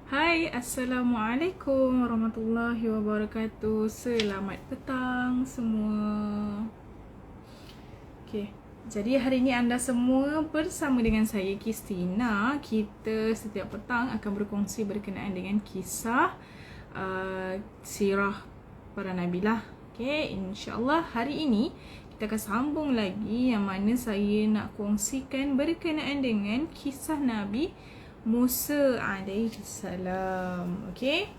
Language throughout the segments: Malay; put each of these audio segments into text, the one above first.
Hai, Assalamualaikum warahmatullahi wabarakatuh. Selamat petang semua. Okay, jadi hari ini anda semua bersama dengan saya, Kristina. Kita setiap petang akan berkongsi berkenaan dengan kisah sirah para Nabi lah. Okay, insyaAllah hari ini kita akan sambung lagi yang mana saya nak kongsikan berkenaan dengan kisah Nabi Musa alaihi salam. Okey.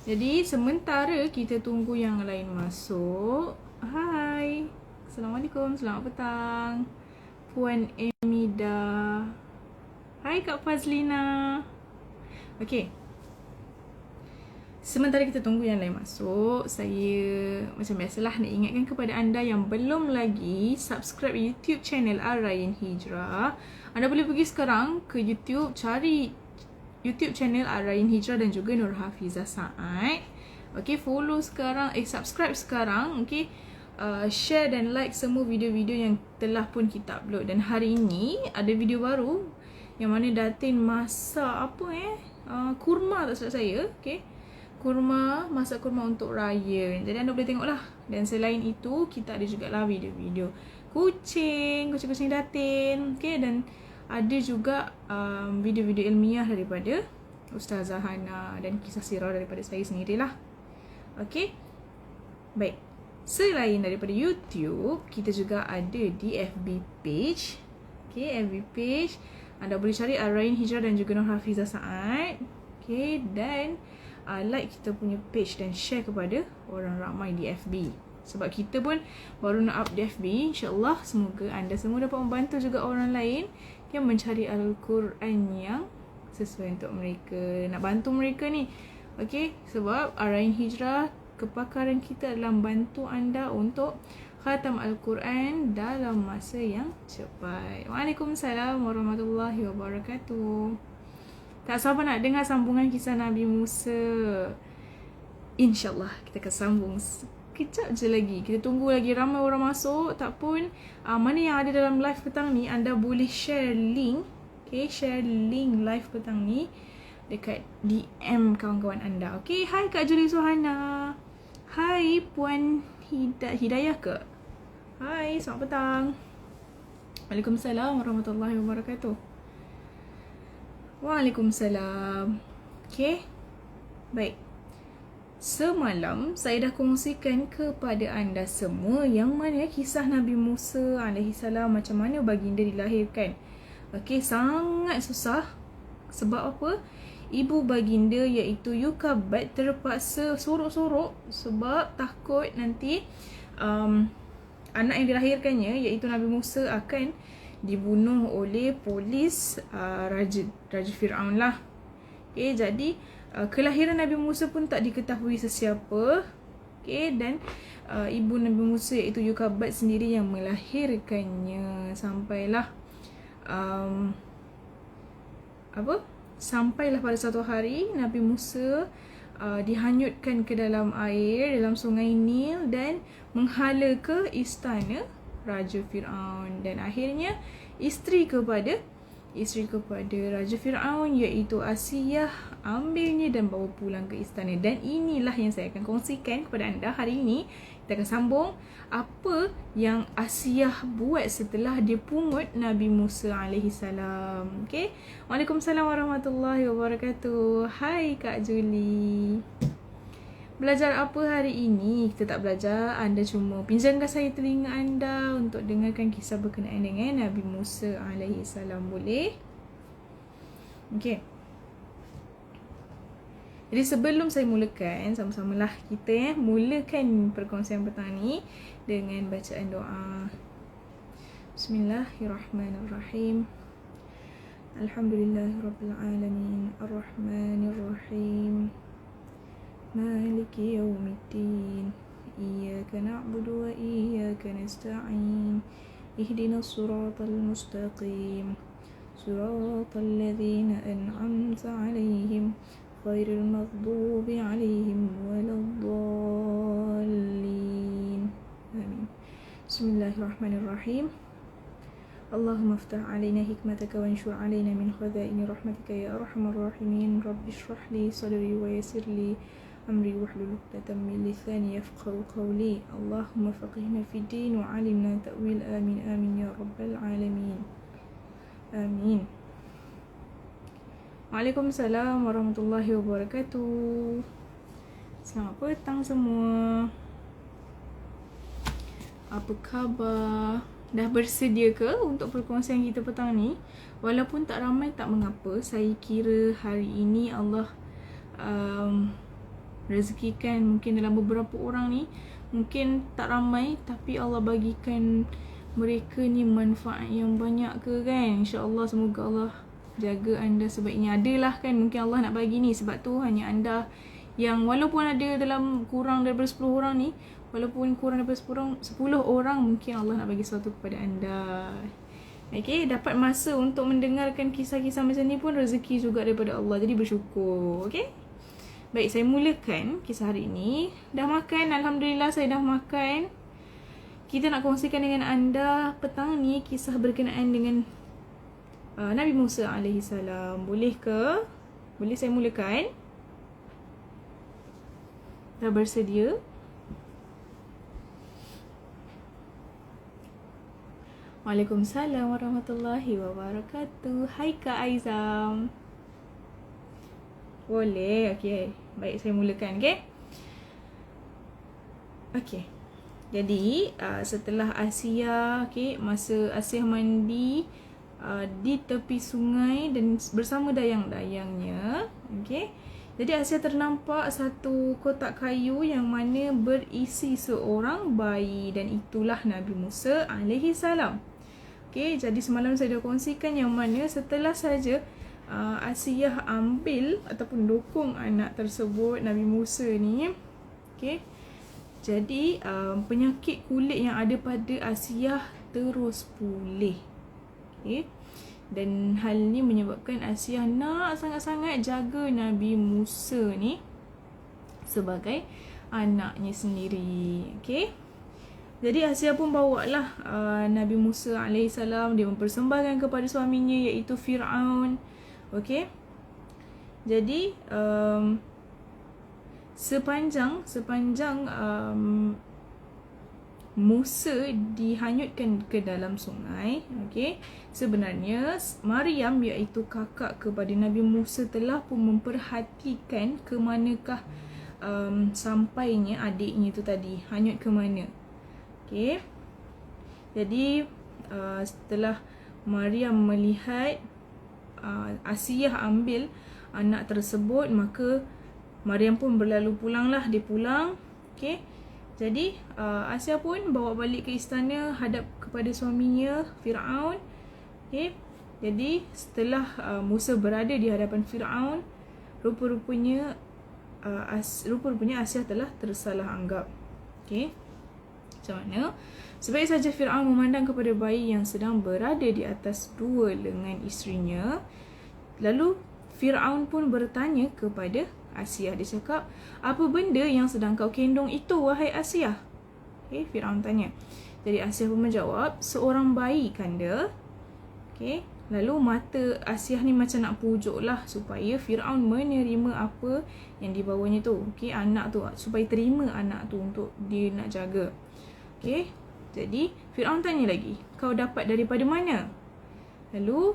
Jadi sementara kita tunggu yang lain masuk. Hai. Assalamualaikum. Selamat petang. Puan Emida. Hai Kak Fazlina. Okey. Sementara kita tunggu yang lain masuk, saya macam biasalah nak ingatkan kepada anda yang belum lagi subscribe YouTube channel Ar-Rayyan Hijrah. Anda boleh pergi sekarang ke YouTube, cari YouTube channel Ar-Rayyan Hijrah dan juga Nur Hafizah Saad. Okay, follow sekarang, subscribe sekarang. Okay, share dan like semua video-video yang telah pun kita upload. Dan hari ini ada video baru yang mana Datin masak apa kurma tak silap saya. Okay, masak kurma untuk raya. Jadi anda boleh tengok lah. Dan selain itu, kita ada jugalah video-video kucing Datin. Okay, dan ada juga video-video ilmiah daripada Ustazah Hana dan kisah sirah daripada saya sendirilah. Okay, baik. Selain daripada YouTube, kita juga ada di FB page. Okay, FB page anda boleh cari Ar-Rayyan Hijrah dan juga Nur Hafizah Saad. Okay, dan like kita punya page dan share kepada orang ramai di FB. Sebab kita pun baru nak up di FB. InsyaAllah semoga anda semua dapat membantu juga orang lain yang mencari Al-Quran yang sesuai untuk mereka. Nak bantu mereka ni. Okay, sebab Ar-Rayyan Hijrah, kepakaran kita adalah membantu anda untuk khatam Al-Quran dalam masa yang cepat. Waalaikumsalam warahmatullahi wabarakatuh. Tak sabar nak dengar sambungan kisah Nabi Musa. InsyaAllah kita akan sambung sekejap je lagi. Kita tunggu lagi ramai orang masuk. Tak pun mana yang ada dalam live petang ni, anda boleh share link. Okay, share link live petang ni dekat DM kawan-kawan anda. Okay, hai Kak Julie Suhana. Hai Puan Hidayah ke? Hai, selamat petang. Waalaikumsalam warahmatullahi wabarakatuh. Waalaikumsalam. Okay, baik. Semalam saya dah kongsikan kepada anda semua yang mana kisah Nabi Musa AS, macam mana baginda dilahirkan. Okay, sangat susah. Sebab apa? Ibu baginda iaitu Yukabat terpaksa sorok-sorok sebab takut nanti anak yang dilahirkannya iaitu Nabi Musa akan dibunuh oleh polis Raja Fir'aun lah. Okay, jadi kelahiran Nabi Musa pun tak diketahui sesiapa. Okay, dan ibu Nabi Musa iaitu Yukabat sendiri yang melahirkannya. Sampailah pada satu hari Nabi Musa dihanyutkan ke dalam air, dalam sungai Nil dan menghala ke istana Raja Fir'aun. Dan akhirnya isteri kepada Raja Fir'aun iaitu Asiyah ambilnya dan bawa pulang ke istana. Dan inilah yang saya akan kongsikan kepada anda hari ini. Kita akan sambung apa yang Asiyah buat setelah dia pungut Nabi Musa AS. Okay, Waalaikumsalam warahmatullahi wabarakatuh. Hai Kak Julie. Belajar apa hari ini? Kita tak belajar. Anda cuma pinjamkan saya telinga anda untuk dengarkan kisah berkenaan dengan Nabi Musa AS. Boleh? Okay. Jadi sebelum saya mulakan, sama-samalah kita mulakan perkongsian petang ni dengan bacaan doa. Bismillahirrahmanirrahim. Alhamdulillahirrabbilalamin. Ar-Rahmanirrahim. Maliki yawmiddin. Iyyaka na'budu wa iyyaka nasta'in. Ihdinas siratal mustaqim. Siratal ladzina an'amta 'alaihim ghairil maghdubi 'alaihim waladdallin. Amin. Bismillahirrahmanirrahim. Allahumma aftah alaina hikmataka wa anshur alaina min khaza'ini rahmatika ya arhamar rahimin. Rabbi shrah li sadri wa yassir li amri wahlul 'uqdatam min lisani yafqahu qawli. Allahumma faqihna fid din wa 'allimna ta'wil. Amin amin ya rabbal alamin. Amin. Waalaikumsalam warahmatullahi wabarakatuh. Selamat petang semua. Apa khabar? Dah bersedia ke untuk perkongsian kita petang ni? Walaupun tak ramai tak mengapa. Saya kira hari ini Allah rezekikan mungkin dalam beberapa orang ni. Mungkin tak ramai tapi Allah bagikan mereka ni manfaat yang banyak ke kan? InsyaAllah semoga Allah jaga anda sebaiknya. Adalah kan mungkin Allah nak bagi ni. Sebab tu hanya anda yang walaupun ada dalam kurang daripada 10 orang ni, walaupun kurang daripada 10 orang, mungkin Allah nak bagi sesuatu kepada anda. Okay, dapat masa untuk mendengarkan kisah-kisah macam ni pun rezeki juga daripada Allah. Jadi bersyukur. Okay. Baik, saya mulakan kisah hari ini. Dah makan? Alhamdulillah saya dah makan. Kita nak kongsikan dengan anda petang ni kisah berkenaan dengan Nabi Musa AS. Boleh ke? Boleh saya mulakan? Dah bersedia? Waalaikumsalam warahmatullahi wabarakatuh. Hai Kak Aizam. Boleh, okey. Baik, saya mulakan, okey. Okey. Jadi, setelah Asia, okey, masa Asia mandi di tepi sungai dan bersama dayang-dayangnya, okey. Jadi Asia ternampak satu kotak kayu yang mana berisi seorang bayi dan itulah Nabi Musa alaihissalam. Okay, jadi semalam saya dah kongsikan yang mana setelah saja Asiyah ambil ataupun dokong anak tersebut, Nabi Musa ni, okay, jadi penyakit kulit yang ada pada Asiyah terus pulih. Okay, dan hal ni menyebabkan Asiyah nak sangat-sangat jaga Nabi Musa ni sebagai anaknya sendiri. Okay, jadi Asia pun bawalah Nabi Musa AS. Dia mempersembahkan kepada suaminya iaitu Fir'aun. Okay. Jadi sepanjang Musa dihanyutkan ke dalam sungai, okay, sebenarnya Maryam iaitu kakak kepada Nabi Musa telah pun memperhatikan ke manakah sampainya adiknya itu tadi, hanyut ke mana. Okay. Jadi setelah Maryam melihat Asiyah ambil anak tersebut, maka Maryam pun berlalu pulanglah. Dia pulang. Okay. Jadi Asiyah pun bawa balik ke istana hadap kepada suaminya Fir'aun. Okay. Jadi setelah Musa berada di hadapan Fir'aun, rupa-rupanya Asiyah telah tersalah anggap. Okay. Macam mana? Sebaik saja Fir'aun memandang kepada bayi yang sedang berada di atas dua lengan isterinya. Lalu Fir'aun pun bertanya kepada Asiyah. Dia cakap, apa benda yang sedang kau kendong itu, wahai Asiyah? Okay, Fir'aun tanya. Jadi Asiyah pun menjawab, seorang bayi kanda. Okay. Lalu mata Asiyah ni macam nak pujuk lah supaya Fir'aun menerima apa yang dibawanya tu. Okay, anak tu, supaya terima anak tu untuk dia nak jaga. Okay. Jadi Fir'aun tanya lagi, kau dapat daripada mana? Lalu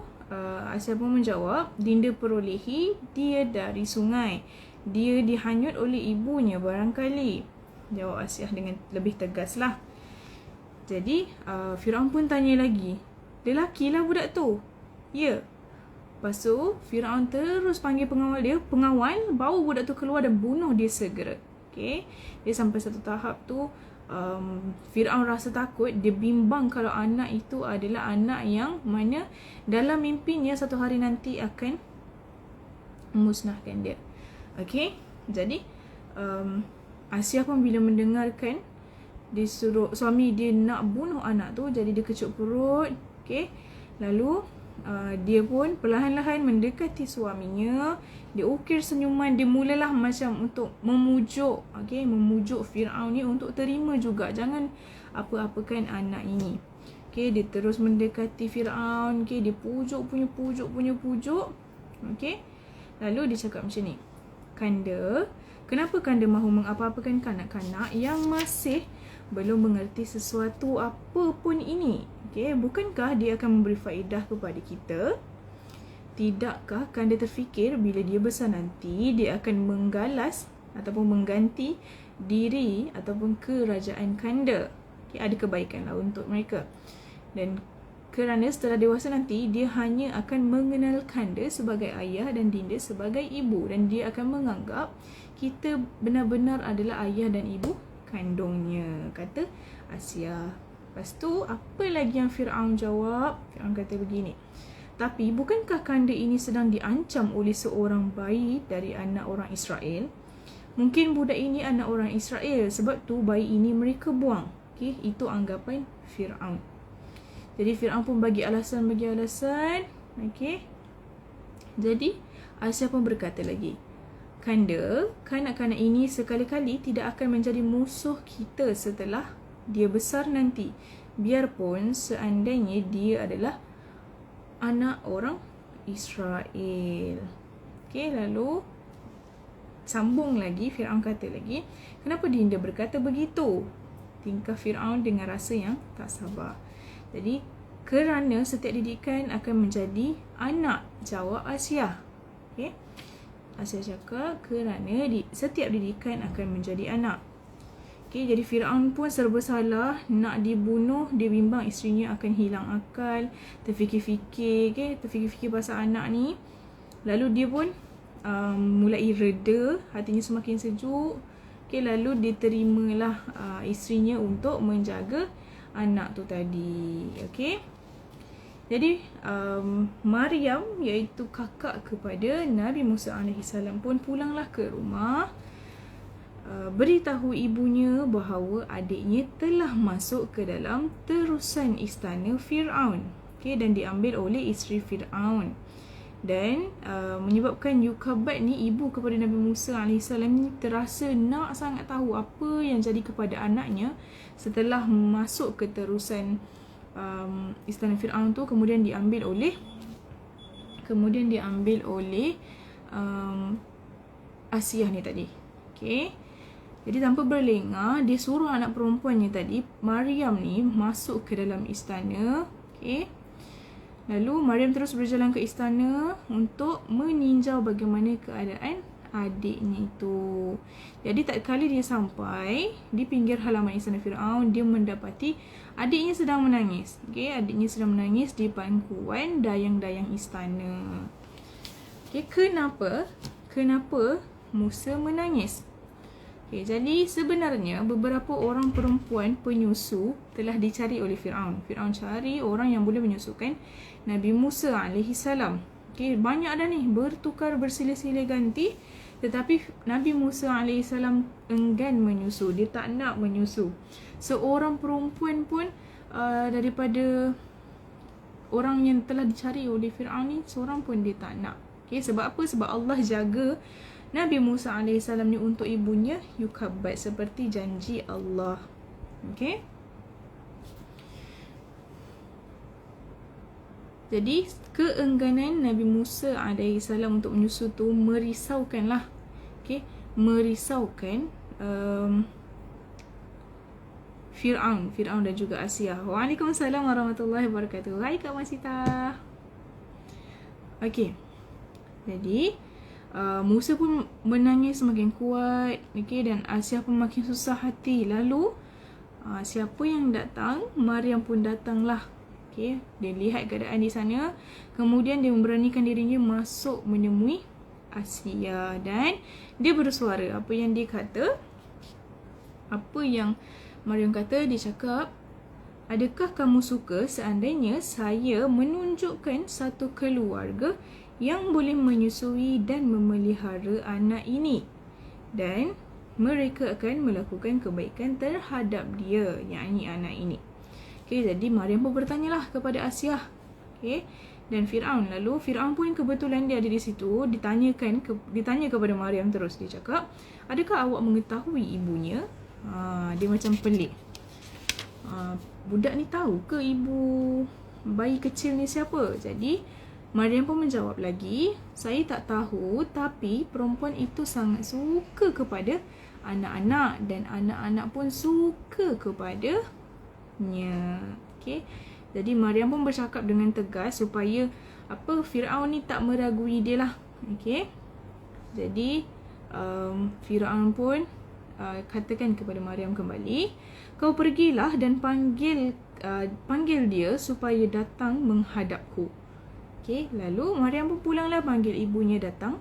Asiyah pun menjawab, Dinda perolehi dia dari sungai. Dia dihanyut oleh ibunya barangkali. Jawab Asiyah dengan lebih tegas lah. Jadi Fir'aun pun tanya lagi, lelaki lah budak tu? Ya. Lepas tu Fir'aun terus panggil pengawal dia. Pengawal bawa budak tu keluar dan bunuh dia segera. Okay. Dia sampai satu tahap tu Fir'aun rasa takut. Dia bimbang kalau anak itu adalah anak yang mana dalam mimpinya satu hari nanti akan memusnahkan dia. Okay. Jadi Asiyah pun bila mendengarkan disuruh suami dia nak bunuh anak tu, jadi dia kecut perut. Okay. Lalu dia pun perlahan-lahan mendekati suaminya. Dia ukir senyuman. Dia mulalah macam untuk memujuk, okay, memujuk Fir'aun ni untuk terima juga, jangan apa-apakan anak ini. Okay, dia terus mendekati Fir'aun. Okay, dia pujuk. Okay, lalu dia cakap macam ni. Kanda, kenapa Kanda mahu mengapa-apakan kanak-kanak yang masih belum mengerti sesuatu apa pun ini? Okay, bukankah dia akan memberi faedah kepada kita? Tidakkah Kanda terfikir bila dia besar nanti, dia akan menggalas ataupun mengganti diri ataupun kerajaan Kanda? Okay, ada kebaikan lah untuk mereka. Dan kerana setelah dewasa nanti, dia hanya akan mengenal Kanda sebagai ayah dan Dinda sebagai ibu. Dan dia akan menganggap kita benar-benar adalah ayah dan ibu kandungnya, kata Asia. Lepas tu, apa lagi yang Fir'aun jawab? Fir'aun kata begini. Tapi, bukankah Kanda ini sedang diancam oleh seorang bayi dari anak orang Israel? Mungkin budak ini anak orang Israel, sebab tu bayi ini mereka buang. Okay, itu anggapan Fir'aun. Jadi Fir'aun pun bagi alasan. Okay. Jadi Asia pun berkata lagi, Kanda, kanak-kanak ini sekali-kali tidak akan menjadi musuh kita setelah dia besar nanti. Biarpun seandainya dia adalah anak orang Israel. Okay, lalu sambung lagi, Fir'aun kata lagi, kenapa Dinda berkata begitu? Tingkah Fir'aun dengan rasa yang tak sabar. Jadi, kerana setiap didikan akan menjadi anak, jawab Asia. Okay. Asia cakap, kerana setiap didikan akan menjadi anak. Okay, jadi Fir'aun pun serba salah, nak dibunuh, dia bimbang isterinya akan hilang akal, terfikir-fikir pasal anak ni. Lalu dia pun mulai reda, hatinya semakin sejuk. Okay, lalu dia terimalah isterinya untuk menjaga anak tu tadi. Okay. Jadi Maryam, iaitu kakak kepada Nabi Musa AS pun pulanglah ke rumah, beritahu ibunya bahawa adiknya telah masuk ke dalam terusan istana Fir'aun. Okay, dan diambil oleh isteri Fir'aun. Dan menyebabkan Yukabat ni, ibu kepada Nabi Musa AS ni, terasa nak sangat tahu apa yang jadi kepada anaknya setelah masuk ke terusan istana Fir'aun tu, kemudian diambil oleh Asiyah ni tadi. Okay. Jadi tanpa berlengah, dia suruh anak perempuannya tadi, Maryam ni, masuk ke dalam istana. Okay. Lalu Maryam terus berjalan ke istana untuk meninjau bagaimana keadaan adiknya itu. Jadi tak kali dia sampai di pinggir halaman istana Fir'aun, dia mendapati adiknya sedang menangis. Okay, adiknya sedang menangis di pangkuan dayang-dayang istana. Okay, kenapa Musa menangis? Okay, jadi sebenarnya beberapa orang perempuan penyusu telah dicari oleh Fir'aun. Fir'aun cari orang yang boleh menyusukan Nabi Musa AS. Okay, banyak dah ni, bertukar bersilih-silih ganti. Tetapi Nabi Musa AS enggan menyusu. Dia tak nak menyusu. Seorang perempuan pun daripada orang yang telah dicari oleh Fir'aun ni, seorang pun dia tak nak. Okay, sebab apa? Sebab Allah jaga Nabi Musa AS ni untuk ibunya Yukabat, seperti janji Allah. Okay. Jadi keengganan Nabi Musa AS untuk menyusu tu merisaukanlah. Okay, merisaukan Fir'aun dan juga Asiyah. Waalaikumsalam warahmatullahi wabarakatuh. Hai Kak Masita. Okay. Jadi Musa pun menangis semakin kuat. Okay, dan Asiyah pun makin susah hati. Lalu siapa yang datang? Maryam pun datanglah. Okay, dia lihat keadaan di sana. Kemudian dia memberanikan dirinya masuk menemui Asiyah. Dan dia bersuara. Apa yang dia kata? Apa yang Maryam kata? Dia cakap, adakah kamu suka seandainya saya menunjukkan satu keluarga yang boleh menyusui dan memelihara anak ini, dan mereka akan melakukan kebaikan terhadap dia, yakni anak ini. Okay, jadi Maryam pun bertanyalah kepada Asiyah. Okay, dan Fir'aun. Lalu Fir'aun pun kebetulan dia ada di situ. Ditanya kepada Maryam terus. Dia cakap, adakah awak mengetahui ibunya? Dia macam pelik. budak ni tahu ke ibu bayi kecil ni siapa? Jadi Maryam pun menjawab lagi, saya tak tahu, tapi perempuan itu sangat suka kepada anak-anak dan anak-anak pun suka kepadanya. Okay. Jadi Maryam pun bercakap dengan tegas supaya Firaun ni tak meragui dia lah. Okay. Jadi Firaun pun katakan kepada Maryam kembali, kau pergilah dan panggil dia supaya datang menghadapku. Okay, lalu Maryam pun pulanglah panggil ibunya datang.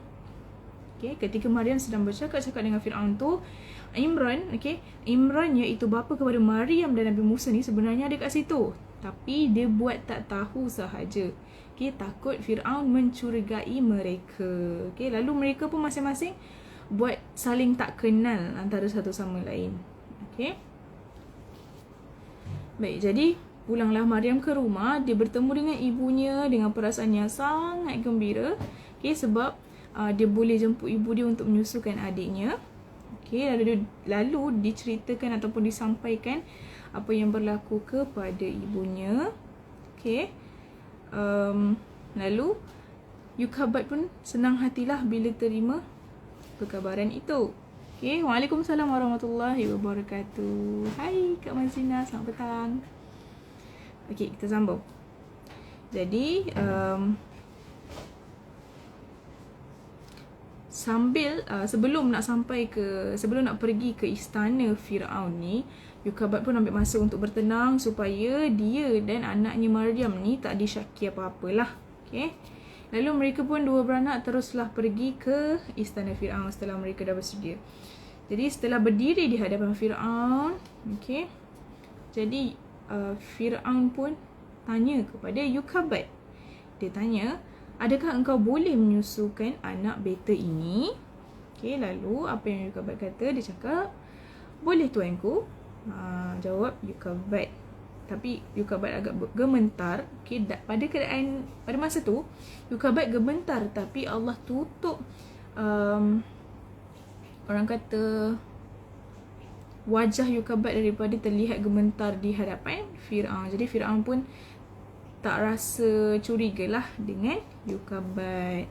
Okay, ketika Maryam sedang bercakap-cakap dengan Firaun tu, Imran iaitu bapa kepada Maryam dan Nabi Musa ni sebenarnya ada kat situ. Tapi dia buat tak tahu sahaja. Okay, takut Firaun mencurigai mereka. Okay, lalu mereka pun masing-masing buat saling tak kenal antara satu sama lain. Okay. Baik, jadi pulanglah Maryam ke rumah. Dia bertemu dengan ibunya dengan perasaan yang sangat gembira. Okay, sebab dia boleh jemput ibu dia untuk menyusukan adiknya. Okay, lalu diceritakan ataupun disampaikan apa yang berlaku kepada ibunya. Okay. Lalu Yukabat pun senang hatilah bila terima perkabaran itu. Okay, Waalaikumsalam warahmatullahi wabarakatuh. Hai Kak Mazina, selamat petang. Okay, kita sambung. Jadi sebelum nak pergi ke istana Firaun ni, Yukabat pun ambil masa untuk bertenang supaya dia dan anaknya Maryam ni tak disyaki apa-apalah. Okay. Lalu mereka pun dua beranak teruslah pergi ke istana Firaun setelah mereka dah bersedia. Jadi setelah berdiri di hadapan Firaun, okay, jadi Firaun pun tanya kepada Yukabat. Dia tanya, adakah engkau boleh menyusukan anak beta ini? Okay, lalu apa yang Yukabat kata? Dia cakap, boleh tuanku. Jawab Yukabat. Tapi Yukabat agak gementar. Okay, pada masa tu Yukabat gementar, tapi Allah tutup orang kata wajah Yukabat daripada terlihat gementar di hadapan Firaun. Jadi Firaun pun tak rasa curiga lah dengan Yukabat.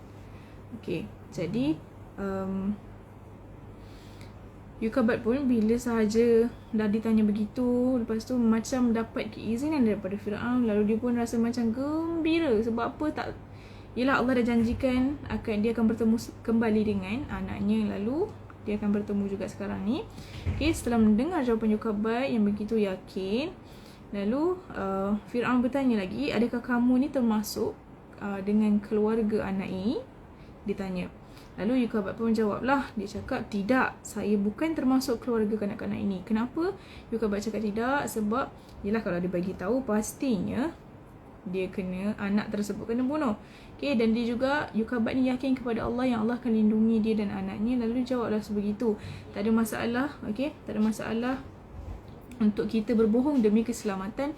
Okay, jadi Yukabat pun bila sahaja dah ditanya begitu, lepas tu macam dapat keizinan daripada Firaun, lalu dia pun rasa macam gembira. Sebab apa? Yelah, Allah dah janjikan dia akan bertemu kembali dengan anaknya. Lalu dia akan bertemu juga sekarang ni. Okay, setelah mendengar jawapan Yukabat yang begitu yakin, lalu Firaun bertanya lagi, adakah kamu ni termasuk dengan keluarga anak ini? Ditanya. Lalu Yukabat pun jawablah. Dia cakap, tidak, saya bukan termasuk keluarga kanak-kanak ini. Kenapa Yukabat cakap tidak? Sebab yelah, kalau dia bagi tahu pastinya anak tersebut kena bunuh. Okay, dan dia juga, Yukabat ni yakin kepada Allah yang Allah akan lindungi dia dan anaknya. Lalu jawablah sebegitu. Tak ada masalah. Okay, tak ada masalah untuk kita berbohong demi keselamatan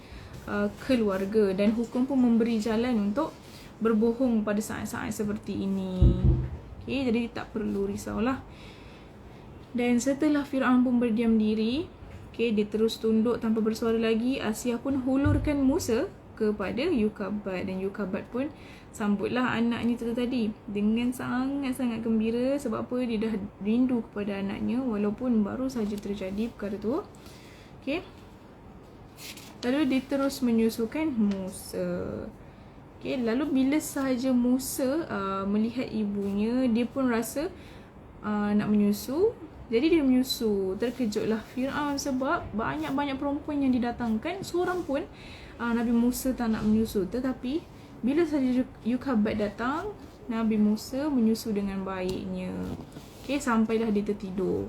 keluarga. Dan hukum pun memberi jalan untuk berbohong pada saat-saat seperti ini. Okay, jadi tak perlu risaulah. Dan setelah Firaun pun berdiam diri, okay, dia terus tunduk tanpa bersuara lagi. Asia pun hulurkan Musa kepada Yukabat, dan Yukabat pun sambutlah anaknya itu tadi dengan sangat-sangat gembira. Sebab apa? Dia dah rindu kepada anaknya walaupun baru saja terjadi perkara tu. Okay. Lalu dia terus menyusukan Musa. Okay, lalu bila sahaja Musa melihat ibunya, dia pun rasa nak menyusu. Jadi dia menyusu. Terkejutlah Firaun sebab banyak-banyak perempuan yang didatangkan, seorang pun Nabi Musa tak nak menyusu. Tetapi bila sahaja Yukabat datang, Nabi Musa menyusu dengan baiknya. Okay, sampailah dia tertidur.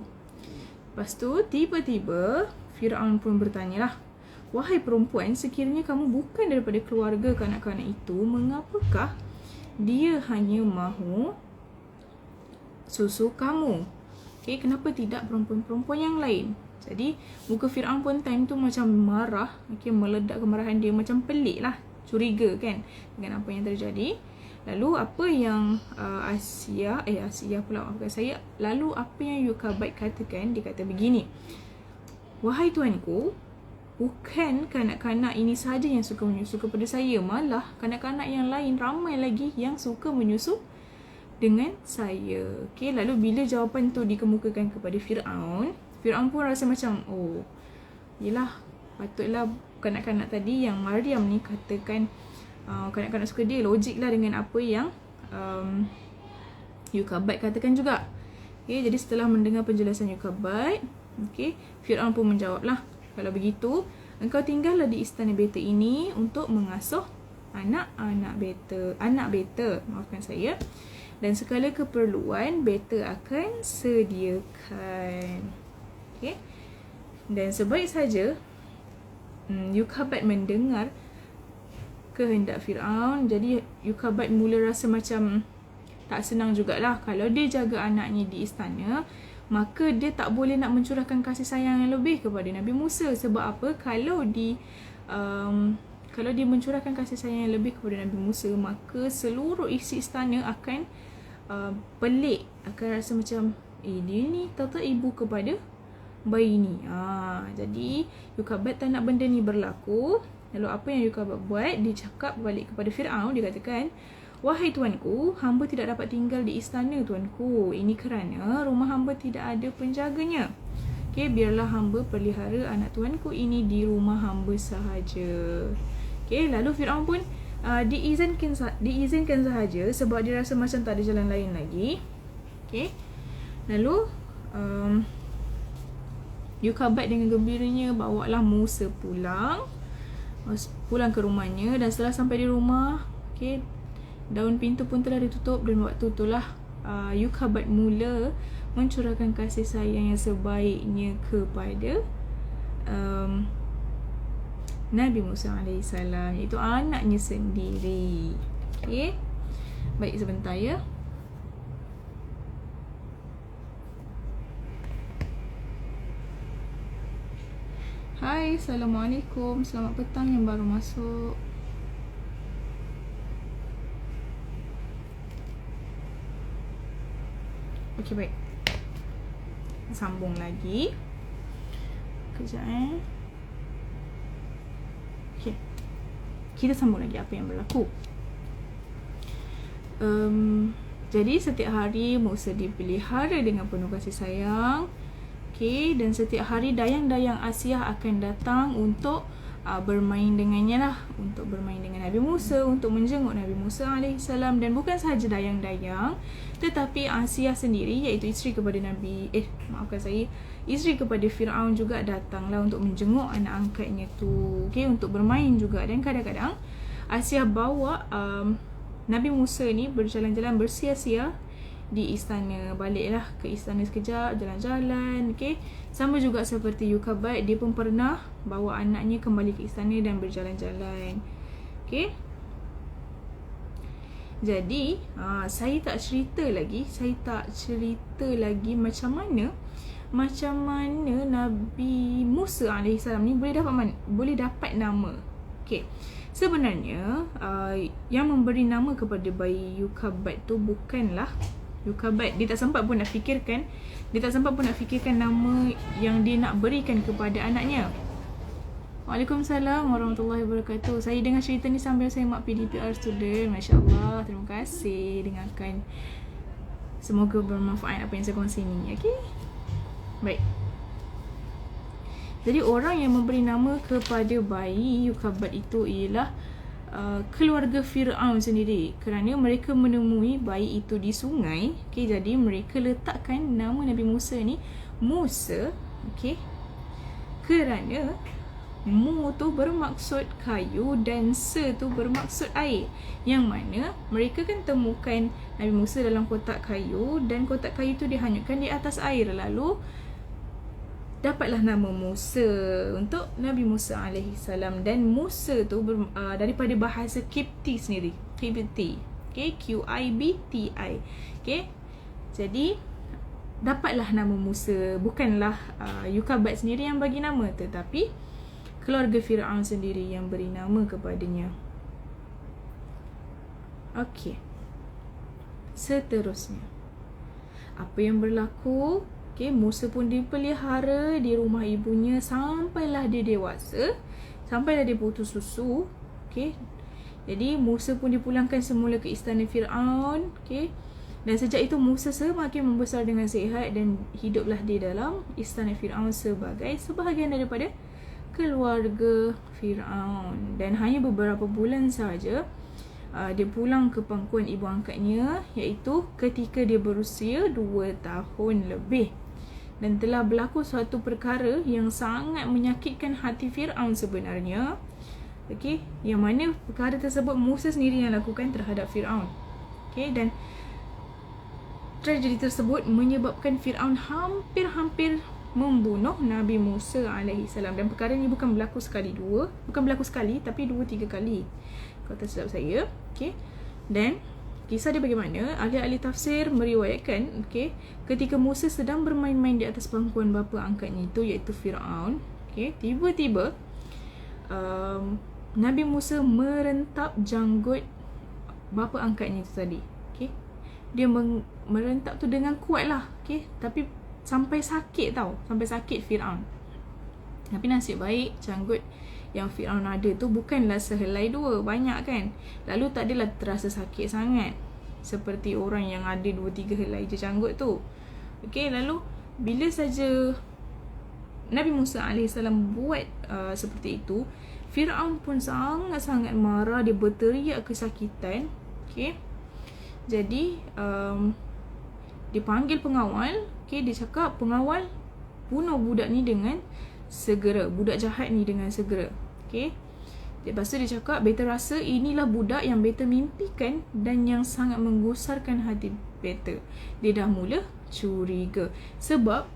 Lepas tu tiba-tiba Firaun pun bertanyalah, wahai perempuan, sekiranya kamu bukan daripada keluarga kanak-kanak itu, mengapakah dia hanya mahu susu kamu? Okay, kenapa tidak perempuan-perempuan yang lain? Jadi muka Firaun pun time tu macam marah. Okay, meledak kemarahan dia, macam pelik lah, curiga kan dengan apa yang terjadi. Lalu apa yang Lalu apa yang Yukabat katakan? Dia kata begini, wahai tuanku, bukan kanak-kanak ini saja yang suka menyusu kepada saya, malah kanak-kanak yang lain ramai lagi yang suka menyusu dengan saya. Okay, lalu bila jawapan tu dikemukakan kepada Firaun, Firaun pun rasa macam, oh, yelah, patutlah kanak-kanak tadi yang Maryam ni katakan, kanak-kanak suka dia, logik lah dengan apa yang Yokabad katakan juga. Okay, jadi setelah mendengar penjelasan Yokabad, okay, Firaun pun menjawab lah, kalau begitu, engkau tinggallah di istana beta ini untuk mengasuh anak beta, maafkan saya, dan segala keperluan beta akan sediakan. Okay. Dan sebaik saja Yokabad mendengar kehendak Firaun, jadi Yokabad mula rasa macam tak senang jugalah. Kalau dia jaga anaknya di istana, maka dia tak boleh nak mencurahkan kasih sayang yang lebih kepada Nabi Musa. Sebab apa? Kalau dia mencurahkan kasih sayang yang lebih kepada Nabi Musa, maka seluruh isi istana akan pelik, akan rasa macam, dia ni tahu-tahu ibu kepada bayi ni. Jadi Yokabad tak nak benda ni berlaku. Lalu apa yang Yokabad buat? Dia cakap balik kepada Firaun. Dia katakan, wahai tuanku, hamba tidak dapat tinggal di istana tuanku. Ini kerana rumah hamba tidak ada penjaganya. Okay, biarlah hamba pelihara anak tuanku ini di rumah hamba sahaja. Okay, lalu Firaun pun diizinkan sahaja sebab dia rasa macam tak ada jalan lain lagi. Okay, lalu Yokabad dengan gembiranya bawalah Musa pulang ke rumahnya. Dan setelah sampai di rumah, okay, daun pintu pun telah ditutup, dan waktu itulah Yokabad mula mencurahkan kasih sayang yang sebaiknya kepada Nabi Musa AS, iaitu anaknya sendiri. Okay, baik, sebentar ya. Hai, Assalamualaikum, selamat petang yang baru masuk. Okey, baik. Sambung lagi. Kejap Okey. Kita sambung lagi apa yang berlaku. Jadi setiap hari Musa dipelihara dengan penuh kasih sayang. Okey, dan setiap hari dayang-dayang Asia akan datang untuk bermain dengannya lah, untuk bermain dengan Nabi Musa, untuk menjenguk Nabi Musa AS. Dan bukan sahaja dayang-dayang, tetapi Asia sendiri, iaitu isteri kepada isteri kepada Firaun juga datanglah untuk menjenguk anak angkatnya tu. Okay, untuk bermain juga. Dan kadang-kadang Asia bawa Nabi Musa ni berjalan-jalan bersia-sia di istana, baliklah ke istana sekejap, jalan-jalan. Okay, sama juga seperti Yokabad, dia pun pernah bawa anaknya kembali ke istana dan berjalan-jalan. Okay, jadi saya tak cerita lagi macam mana Nabi Musa AS ni boleh dapat nama. Okay, sebenarnya yang memberi nama kepada bayi Yokabad tu bukanlah Yokabad. Dia tak sempat pun nak fikirkan nama yang dia nak berikan kepada anaknya. Waalaikumsalam warahmatullahi wabarakatuh. Saya dengar cerita ni sambil saya mak PDPR student. Masya Allah, terima kasih dengarkan. Semoga bermanfaat apa yang saya kongsi ni. Okay, baik. Jadi orang yang memberi nama kepada bayi Yokabad itu ialah keluarga Firaun sendiri, kerana mereka menemui bayi itu di sungai. Okay, jadi mereka letakkan nama Nabi Musa ni Musa. Okay, kerana Mu tu bermaksud kayu dan Se tu bermaksud air, yang mana mereka kan temukan Nabi Musa dalam kotak kayu, dan kotak kayu tu dihanyutkan di atas air. Lalu dapatlah nama Musa untuk Nabi Musa AS. Dan Musa tu daripada bahasa Kipti sendiri, Kipti. Okay, Qibti. Okay, jadi dapatlah nama Musa. Bukanlah Yokabad sendiri yang bagi nama, tetapi keluarga Firaun sendiri yang beri nama kepadanya. Okey, seterusnya apa yang berlaku? Okay, Musa pun dipelihara di rumah ibunya sampailah dia dewasa, sampailah dia putus susu. Okay, jadi Musa pun dipulangkan semula ke istana Firaun. Okay, dan sejak itu Musa semakin membesar dengan sihat dan hiduplah dia dalam istana Firaun sebagai sebahagian daripada keluarga Firaun. Dan hanya beberapa bulan saja dia pulang ke pangkuan ibu angkatnya, iaitu ketika dia berusia 2 tahun lebih. Dan telah berlaku suatu perkara yang sangat menyakitkan hati Firaun sebenarnya. Okey, yang mana perkara tersebut Musa sendiri yang lakukan terhadap Firaun. Okey, dan tragedi tersebut menyebabkan Firaun hampir-hampir membunuh Nabi Musa AS. Dan perkara ini bukan berlaku sekali, tapi 2-3 kali, kalau tak silap saya. Okey, dan kisah dia bagaimana? Ahli-ahli tafsir meriwayatkan, okey, ketika Musa sedang bermain-main di atas pangkuan bapa angkatnya itu, iaitu Firaun. Okey, tiba-tiba Nabi Musa merentap janggut bapa angkatnya itu tadi. Okey, dia merentap tu dengan kuat lah. Okey, tapi sampai sakit tau, sampai sakit Firaun. Tapi nasib baik janggut yang Firaun ada tu bukanlah sehelai 2, banyak kan. Lalu tak adalah terasa sakit sangat seperti orang yang ada 2-3 helai je janggut tu. Okey, lalu bila saja Nabi Musa AS buat seperti itu, Firaun pun sangat-sangat marah, dia berteriak kesakitan. Okey, jadi dia panggil pengawal. Okey, dia cakap, pengawal, bunuh budak ni dengan segera, budak jahat ni dengan segera. Okey, lepas tu dia cakap, beta rasa inilah budak yang beta mimpikan dan yang sangat menggusarkan hati beta. Dia dah mula curiga sebab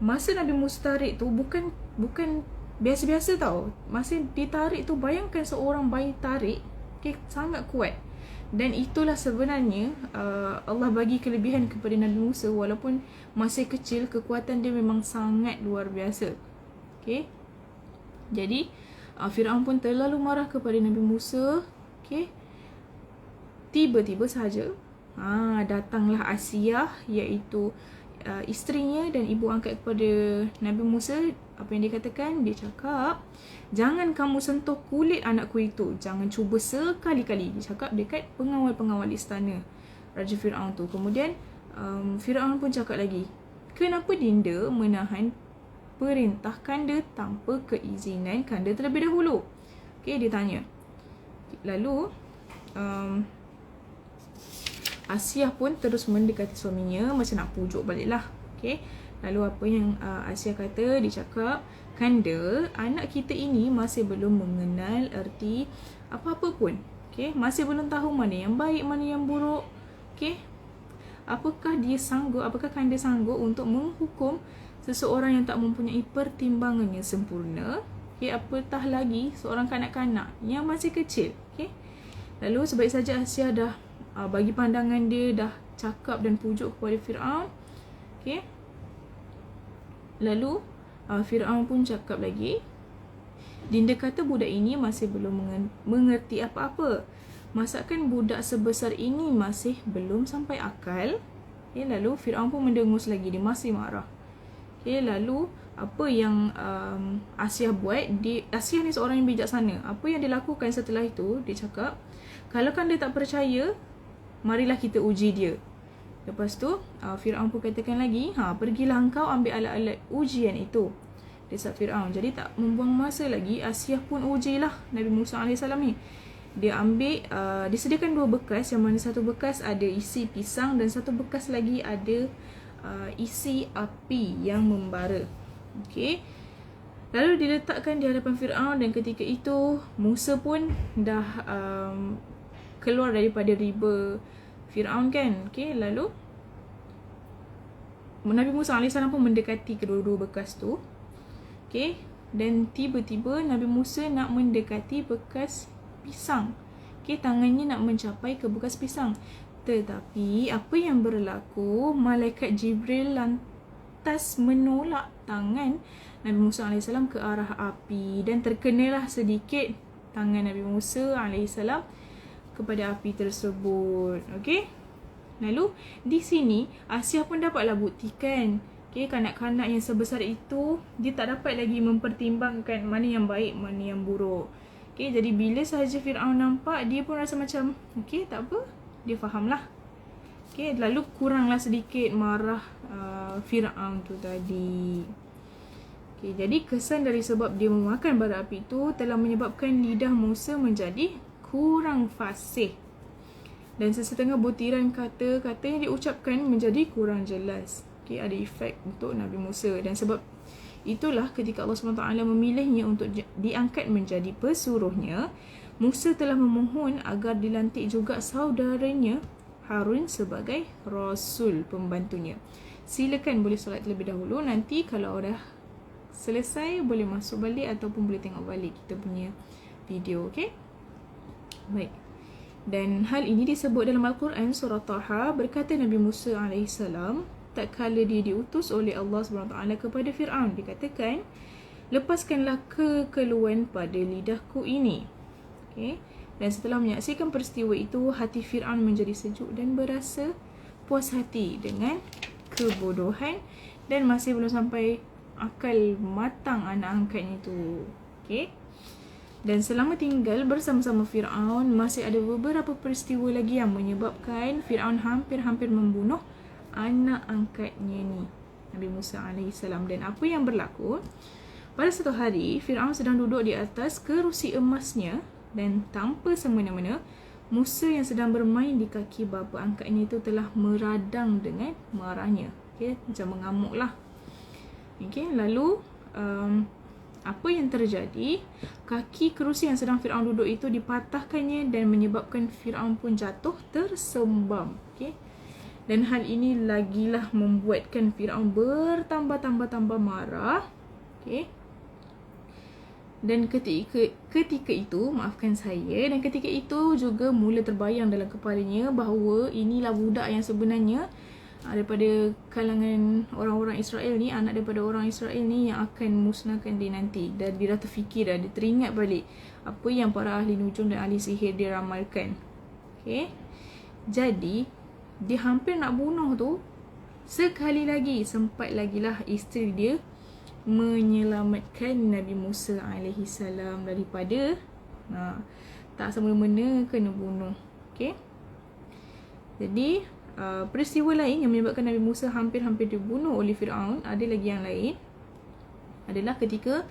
masa Nabi Musa tarik tu bukan biasa-biasa tau. Masa ditarik tu, bayangkan seorang bayi tarik, okay, sangat kuat. Dan itulah sebenarnya Allah bagi kelebihan kepada Nabi Musa. Walaupun masih kecil, kekuatan dia memang sangat luar biasa. Okay, jadi Firaun pun terlalu marah kepada Nabi Musa. Okay, tiba-tiba sahaja datanglah Asiyah, iaitu isterinya dan ibu angkat kepada Nabi Musa. Apa yang dia katakan? Dia cakap, jangan kamu sentuh kulit anakku itu, jangan cuba sekali-kali. Dia cakap dekat pengawal-pengawal istana Raja Firaun tu. Kemudian Firaun pun cakap lagi, kenapa dinda menahan perintah kanda tanpa keizinan kanda terlebih dahulu? Okay, dia tanya. Lalu Asiyah pun terus mendekati suaminya macam nak pujuk balik lah. Okay, lalu apa yang Asiyah kata? Dia cakap, kanda, anak kita ini masih belum mengenal erti apa-apa pun. Okay, masih belum tahu mana yang baik, mana yang buruk. Okay, apakah kanda sanggup untuk menghukum seseorang yang tak mempunyai pertimbangan yang sempurna? Okay, apatah lagi seorang kanak-kanak yang masih kecil. Okay, lalu sebaik saja Asiyah dah bagi pandangan dia, dah cakap dan pujuk kepada Firaun. Okay, lalu Firaun pun cakap lagi, dinda kata budak ini masih belum mengerti apa-apa. Masakan budak sebesar ini masih belum sampai akal? Okay, lalu Firaun pun mendengus lagi, dia masih marah. Okay, lalu apa yang Asiyah buat? Asiyah ni seorang yang bijaksana. Apa yang dia lakukan setelah itu? Dia cakap, kalau kanda tak percaya, marilah kita uji dia. Lepas tu Firaun pun katakan lagi, pergilah engkau ambil alat-alat ujian itu. Desak Firaun. Jadi tak membuang masa lagi, Asiyah pun ujilah Nabi Musa AS ni. Dia ambil, disediakan 2 bekas, yang mana satu bekas ada isi pisang dan satu bekas lagi ada isi api yang membara. Okey, lalu diletakkan di hadapan Firaun, dan ketika itu Musa pun dah keluar daripada riba Firaun kan. Okey, lalu Nabi Musa AS pun mendekati kedua-dua bekas tu. Okey, dan tiba-tiba Nabi Musa nak mendekati bekas pisang. Okey, tangannya nak mencapai ke bekas pisang. Tetapi apa yang berlaku? Malaikat Jibril lantas menolak tangan Nabi Musa AS ke arah api, dan terkenalah sedikit tangan Nabi Musa AS kepada api tersebut. Okey, lalu di sini Asiyah pun dapatlah buktikan. Okay, kanak-kanak yang sebesar itu, dia tak dapat lagi mempertimbangkan mana yang baik, mana yang buruk. Okay, jadi bila sahaja Fir'aun nampak, dia pun rasa macam, okay, tak apa, dia fahamlah. Okay, lalu kuranglah sedikit marah Fir'aun tu tadi. Okay, jadi kesan dari sebab dia memakan bara api itu telah menyebabkan lidah Musa menjadi kurang fasih. Dan sesetengah butiran kata-kata yang diucapkan menjadi kurang jelas. Okay, ada efek untuk Nabi Musa. Dan sebab itulah ketika Allah SWT memilihnya untuk diangkat menjadi pesuruhnya, Musa telah memohon agar dilantik juga saudaranya Harun sebagai Rasul pembantunya. Silakan boleh solat terlebih dahulu. Nanti kalau dah selesai boleh masuk balik ataupun boleh tengok balik kita punya video. Okay? Baik. Dan hal ini disebut dalam Al-Quran surah Taha, berkata Nabi Musa AS, tak kala dia diutus oleh Allah SWT kepada Fir'aun, dikatakan, lepaskanlah kekeluhan pada lidahku ini. Okay? Dan setelah menyaksikan peristiwa itu, hati Fir'aun menjadi sejuk dan berasa puas hati dengan kebodohan dan masih belum sampai akal matang anak angkatnya itu. Okay? Dan selama tinggal bersama-sama Fir'aun, masih ada beberapa peristiwa lagi yang menyebabkan Fir'aun hampir-hampir membunuh anak angkatnya ni, Nabi Musa AS. Dan apa yang berlaku? Pada satu hari, Fir'aun sedang duduk di atas kerusi emasnya dan tanpa semena-mena, Musa yang sedang bermain di kaki bapa angkatnya itu telah meradang dengan marahnya. Okay, macam mengamuk lah. Okay, lalu apa yang terjadi? Kaki kerusi yang sedang Fir'aun duduk itu dipatahkannya dan menyebabkan Fir'aun pun jatuh tersembam. Okay? Dan hal ini lagilah membuatkan Fir'aun bertambah marah. Okay? Dan ketika itu, maafkan saya, dan ketika itu juga mula terbayang dalam kepalanya bahawa inilah budak yang sebenarnya daripada kalangan orang-orang Israel ni, anak daripada orang Israel ni yang akan musnahkan dia nanti. Dan dia dah terfikir dah, dia teringat balik apa yang para ahli nujum dan ahli sihir dia ramalkan. Okay? Jadi, dia hampir nak bunuh tu, sekali lagi, sempat lagilah isteri dia menyelamatkan Nabi Musa AS daripada tak semena-mena kena bunuh. Okay? Jadi, peristiwa lain yang menyebabkan Nabi Musa hampir-hampir dibunuh oleh Fir'aun, ada lagi yang lain, adalah ketika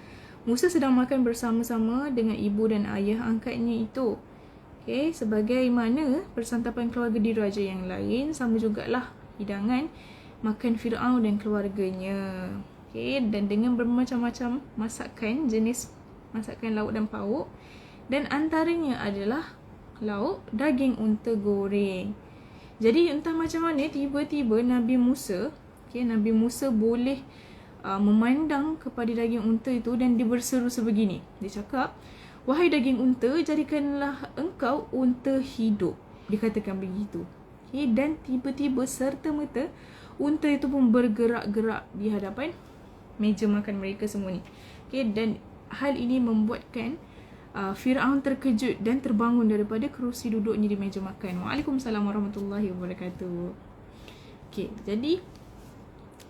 Musa sedang makan bersama-sama dengan ibu dan ayah angkatnya itu. Okay, sebagaimana persantapan keluarga diraja yang lain, sama jugalah hidangan makan Fir'aun dan keluarganya. Okay, dan dengan bermacam-macam masakan, jenis masakan lauk dan pauk, dan antaranya adalah lauk daging unta goreng. Jadi entah macam mana tiba-tiba Nabi Musa, Nabi Musa boleh memandang kepada daging unta itu dan dia berseru sebegini. Dia cakap, "Wahai daging unta, jadikanlah engkau unta hidup." Dia katakan begitu. Dan tiba-tiba serta-merta unta itu pun bergerak-gerak di hadapan meja makan mereka semua ni. Dan hal ini membuatkan Fir'aun terkejut dan terbangun daripada kerusi duduknya di meja makan. Waalaikumsalam warahmatullahi wabarakatuh. Jadi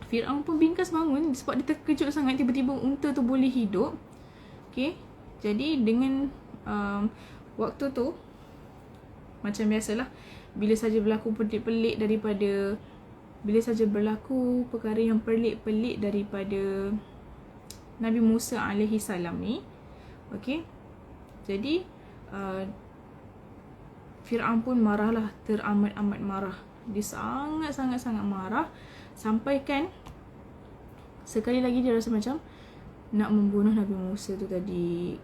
Fir'aun pun bingkas bangun sebab dia terkejut sangat tiba-tiba unta tu boleh hidup. Jadi dengan waktu tu, macam biasalah, bila saja berlaku pelik-pelik daripada, bila saja berlaku perkara yang pelik-pelik daripada Nabi Musa AS ni, jadi Fir'aun pun marahlah, teramat-amat marah. Dia sangat-sangat marah, sampaikan sekali lagi dia rasa macam nak membunuh Nabi Musa tu tadi.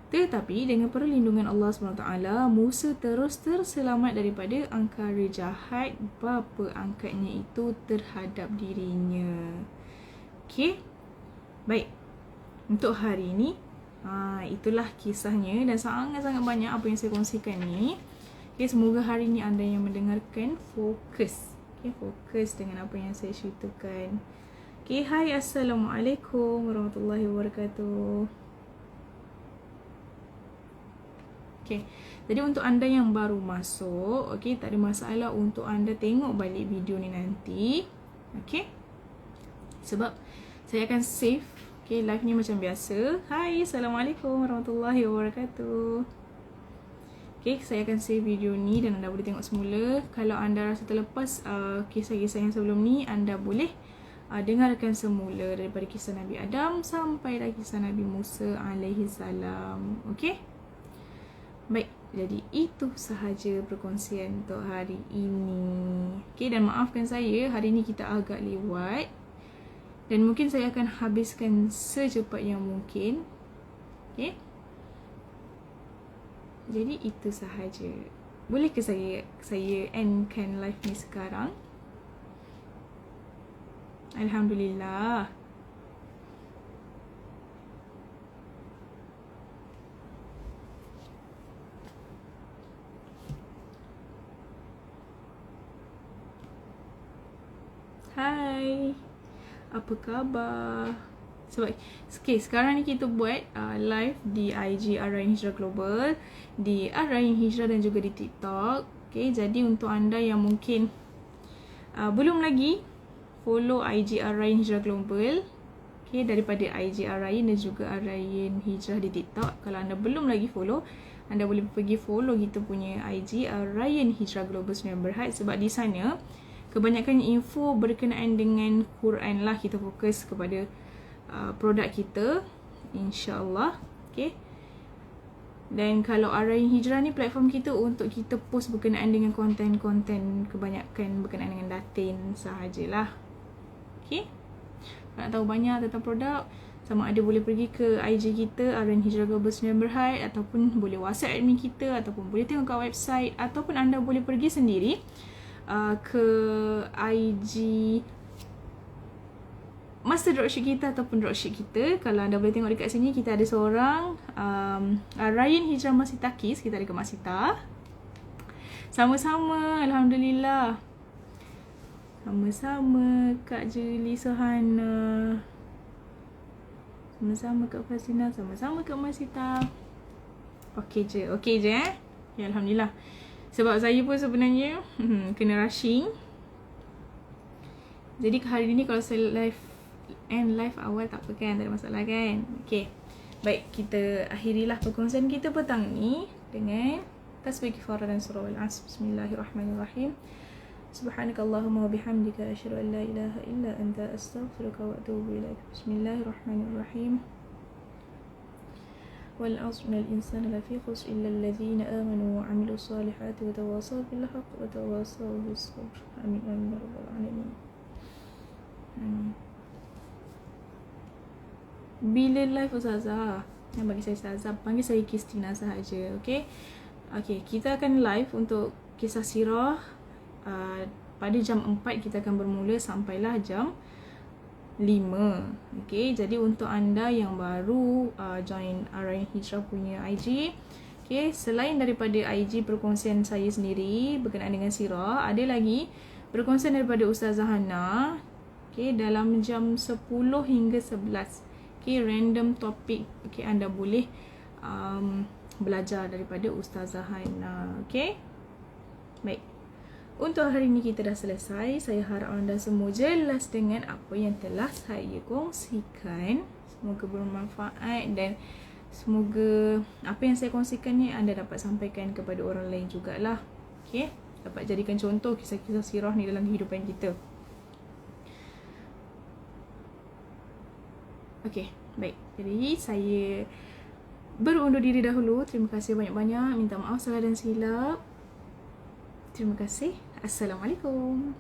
Tetapi dengan perlindungan Allah SWT, Musa terus terselamat daripada angkara jahat bapa angkatnya itu terhadap dirinya. Baik. Untuk hari ini, itulah kisahnya dan sangat-sangat banyak apa yang saya kongsikan ni. Semoga hari ini anda yang mendengarkan fokus. Fokus dengan apa yang saya ceritakan. Hai, Assalamualaikum warahmatullahi wabarakatuh. Jadi untuk anda yang baru masuk, tak ada masalah untuk anda tengok balik video ni nanti. Okay, sebab saya akan save. Okay, live ni macam biasa. Hai, Assalamualaikum warahmatullahi wabarakatuh. Okay, saya akan save video ni dan anda boleh tengok semula. Kalau anda rasa terlepas kisah-kisah yang sebelum ni, anda boleh dengarkan semula daripada kisah Nabi Adam sampai dah kisah Nabi Musa alaihi salam. Okay? Baik, jadi itu sahaja perkongsian untuk hari ini. Okay, dan maafkan saya, hari ni kita agak lewat. Dan mungkin saya akan habiskan secepat yang mungkin. Okay? Jadi itu sahaja. Boleh ke saya endkan live ni sekarang? Alhamdulillah. Hai. Apa khabar? Sebab okay, sekarang ni kita buat live di IG Ar-Rayyan Hijrah Global, di Ar-Rayyan Hijrah dan juga di TikTok. Okay, jadi untuk anda yang mungkin belum lagi follow IG Ar-Rayyan Hijrah Global, okay, daripada IG Ar-Rayyan dan juga Ar-Rayyan Hijrah di TikTok. Kalau anda belum lagi follow, anda boleh pergi follow kita punya IG Ar-Rayyan Hijrah Global Sembilan Berhad. Sebab di sana kebanyakan info berkenaan dengan Quran lah. Kita fokus kepada produk kita, insyaAllah. Okay. Dan kalau Ar-Rayyan Hijrah ni platform kita untuk kita post berkenaan dengan konten-konten kebanyakan berkenaan dengan datin sahajalah. Okay. Kalau nak tahu banyak tentang produk, sama ada boleh pergi ke IG kita Ar-Rayyan Hijrah Global Sembilan Berhad, ataupun boleh WhatsApp admin kita, ataupun boleh tengok kat website, ataupun anda boleh pergi sendiri ke IG master dropship kita ataupun dropship kita. Kalau anda boleh tengok dekat sini, kita ada seorang Ar-Rayyan Hijrah Masjitakis. Kita ada ke Masjitah. Sama-sama, Alhamdulillah. Sama-sama Kak Juli Sohana. Sama-sama Kak Fasina. Sama-sama Kak Masjitah. Okey je ya, Alhamdulillah. Sebab saya pun sebenarnya kena rushing. Jadi hari ini kalau saya live awal tak apa kan, tak ada masalah kan. Okay, baik, kita akhirilah perkongsian kita petang ni dengan tasbih kifarah dan surah Al-Asr. Bismillahirrahmanirrahim. Subhanakallahumma wa bihamdika asyhadu an la ilaha illa anta astaghfiruka wa atubu ilaik. Bismillahirrahmanirrahim. Wal 'asri innal insana lafi khusr illa alladhina amanu wa 'amilus solihati wa tawassaw bil haqq wa tawassaw bis sabr. Amin ya rabbal alamin. Bila live Ustazah? Yang bagi saya Ustazah, panggil saya Kristina sahaja. Okay, kita akan live untuk kisah sirah pada jam 4. Kita akan bermula sampailah jam 5. Okay, jadi untuk anda yang baru join Ar-Rayyan Hijrah punya IG, okay, selain daripada IG perkongsian saya sendiri berkenaan dengan sirah, ada lagi perkongsian daripada Ustazah Hana, okay, dalam jam 10 hingga 11. Okay, random topik. Okay, anda boleh belajar daripada Ustazah Hana. Okay, baik. Untuk hari ini kita dah selesai. Saya harap anda semua jelas dengan apa yang telah saya kongsikan. Semoga bermanfaat dan semoga apa yang saya kongsikan ni anda dapat sampaikan kepada orang lain jugalah. Okay, dapat jadikan contoh kisah-kisah sirah ni dalam kehidupan kita. Okay, baik. Jadi saya berundur diri dahulu. Terima kasih banyak-banyak. Minta maaf salah dan silap. Terima kasih. Assalamualaikum.